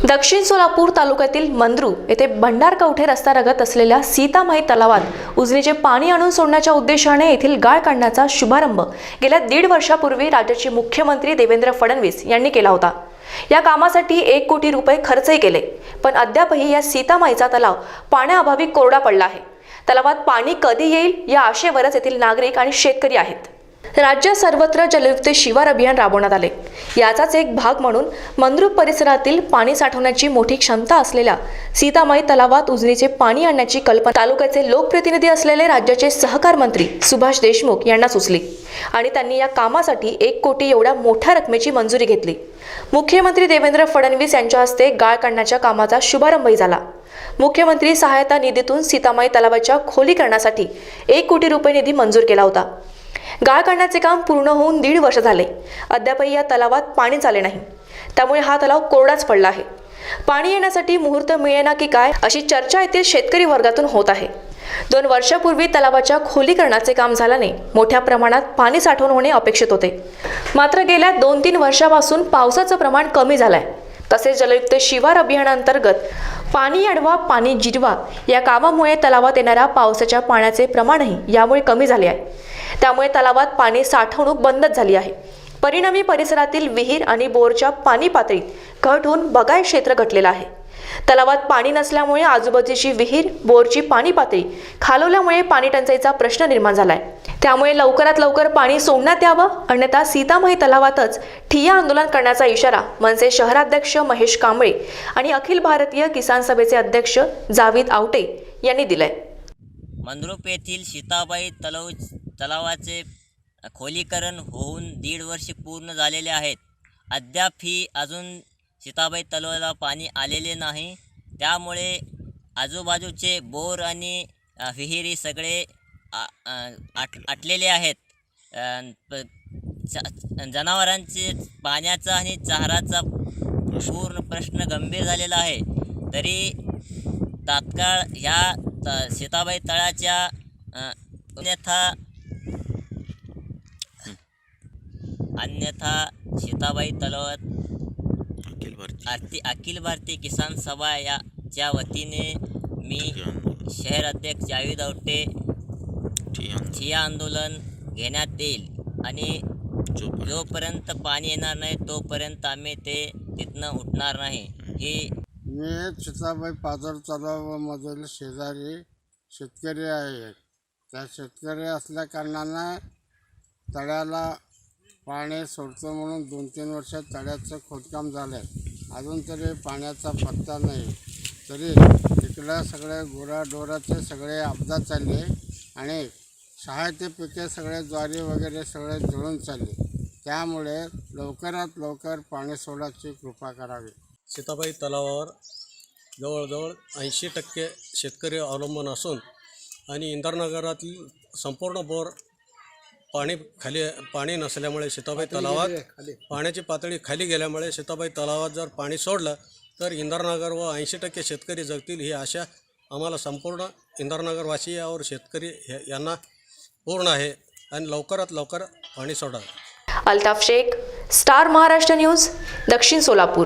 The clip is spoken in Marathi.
दक्षिण सोलापूर तालुक्यातील मंद्रू येथे भंडारकवठे रस्त्यालगत असलेल्या सीतामाई तलावात उजनीचे पाणी आणून सोडण्याच्या उद्देशाने येथील गाळ काढण्याचा शुभारंभ गेल्या 1.5 वर्षापूर्वी राज्याचे मुख्यमंत्री देवेंद्र फडणवीस यांनी केला होता। या कामासाठी 1 कोटी रुपये खर्चही केले, पण अद्यापही या सीतामाईचा तलाव पाण्याअभावी कोरडा पडला आहे। तलावात पाणी कधी येईल या आशेवरच येथील नागरिक आणि शेतकरी आहेत। राज्यात सर्वत्र जलयुक्त शिवार अभियान राबवण्यात आले। याचाच एक भाग म्हणून मंद्रू परिसरातील पाणी साठवण्याची मोठी क्षमता असलेल्या सीतामाई तलावात उजनीचे पाणी आणण्याची कल्पना तालुक्याचे लोकप्रतिनिधी असलेले राज्याचे सहकार मंत्री सुभाष देशमुख यांना सुचली आणि त्यांनी या कामासाठी 1 कोटी एवढ्या मोठ्या रकमेची मंजुरी घेतली। मुख्यमंत्री देवेंद्र फडणवीस यांच्या हस्ते गाळ काढण्याच्या कामाचा शुभारंभही झाला। मुख्यमंत्री सहायता निधीतून सीतामाई तलावाच्या खोलीकरणासाठी 1 कोटी रुपये निधी मंजूर केला होता। गाळ काढण्याचे काम पूर्ण होऊन 1.5 वर्ष झाले, अद्यापही या तलावात पाणीच आले नाही। त्यामुळे हा तलाव कोरडाच पडला आहे। पाणी येण्यासाठी मुहूर्त मिळेना की काय अशी चर्चा येथील शेतकरी वर्गातून होत आहे। 2 वर्षापूर्वी तलावाच्या खोलीकरणाचे काम झाल्याने मोठ्या प्रमाणात पाणी साठवण होणे अपेक्षित होते, मात्र गेल्या 2-3 वर्षापासून पावसाचं प्रमाण कमी झालंय। तसेच जलयुक्त शिवार अभियानांतर्गत पाणी अडवा पाणी जिरवा या कामामुळे तलावात येणाऱ्या पावसाच्या पाण्याचे प्रमाणही यामुळे कमी झाले आहे। त्यामुळे तलावात पाणी साठवणूक बंदच झाली आहे। परिणामी परिसरातील विहीर आणि बोरच्या पाणी पातळीत घट होऊन बगाय क्षेत्र घटलेलं आहे। तलावात पाणी नसल्यामुळे आजूबाजूची विहीर बोरची पाणी पातळी खालवल्यामुळे पाणी टंचाईचा प्रश्न निर्माण झालाय। त्यामुळे लवकरात लवकर पाणी सोडण्यात यावं, अन्यथा सीतामाई तलावातच ठिय्या आंदोलन करण्याचा इशारा मनसे शहराध्यक्ष महेश कांबळे आणि अखिल भारतीय किसान सभेचे अध्यक्ष जावेद आवटे यांनी दिलाय। मंद्रुप येथील सीताबाई तलावाचे खोलीकरण होऊन 1.5 वर्ष पूर्ण झालेले आहेत। अद्याप अजून सीताबाई तलावाला पाणी आलेले नाही। त्यामुळे आजूबाजूचे बोर आणि विहिरी सगळे आटलेले आहेत। जनावरांचे पाण्याचा आणि चाराचा पूर्ण प्रश्न गंभीर झालेला आहे। तरी तात्काळ ह्या सीताबाई तळाच्या अन्यथा सीताबाई तलावात अखिल भारतीय किसान सभा याच्या वतीने मी शहर अध्यक्ष जावेद आवटे ठिय्या आंदोलन घेण्यात येईल आणि जोपर्यंत पाणी येणार नाही तोपर्यंत आम्ही तिथनं उठणार नाही। मी सीताबाई पाझर तलावामधील शेजारी शेतकरी आहे। त्या शेतकरी असल्या कारणानं तळ्याला पाणी सोडतो म्हणून 2-3 वर्ष तळ्याचं खोदकाम झालं आहे, अजून तरी पाण्याचा पत्ता नाही। तरी तिकडं सगळे गुराढोराचे सगळे अपघात चालले आणि सहायते पिके सगळे ज्वारी वगैरे सगळे जळून चालले। त्यामुळे लवकरात लवकर पाणी सोडायची कृपा करावी। सीताबाई तलावावर जवळजवळ 80% शेतकरी अवलंबून असून आणि इंदरनगरातील संपूर्ण बोर पाणी नसल्यामुळे सीताबाई तलावात पाण्याची पातळी खाली गेल्यामुळे सीताबाई तलावात जर पाणी सोडलं तर इंदरनगर व 80% शेतकरी जगतील ही आशा आम्हाला संपूर्ण इंदरनगरवासी और शेतकरी यांना पूर्ण आहे आणि लवकरात लवकर पाणी सोडावं। अल्ताफ शेख, स्टार महाराष्ट्र न्यूज, दक्षिण सोलापूर।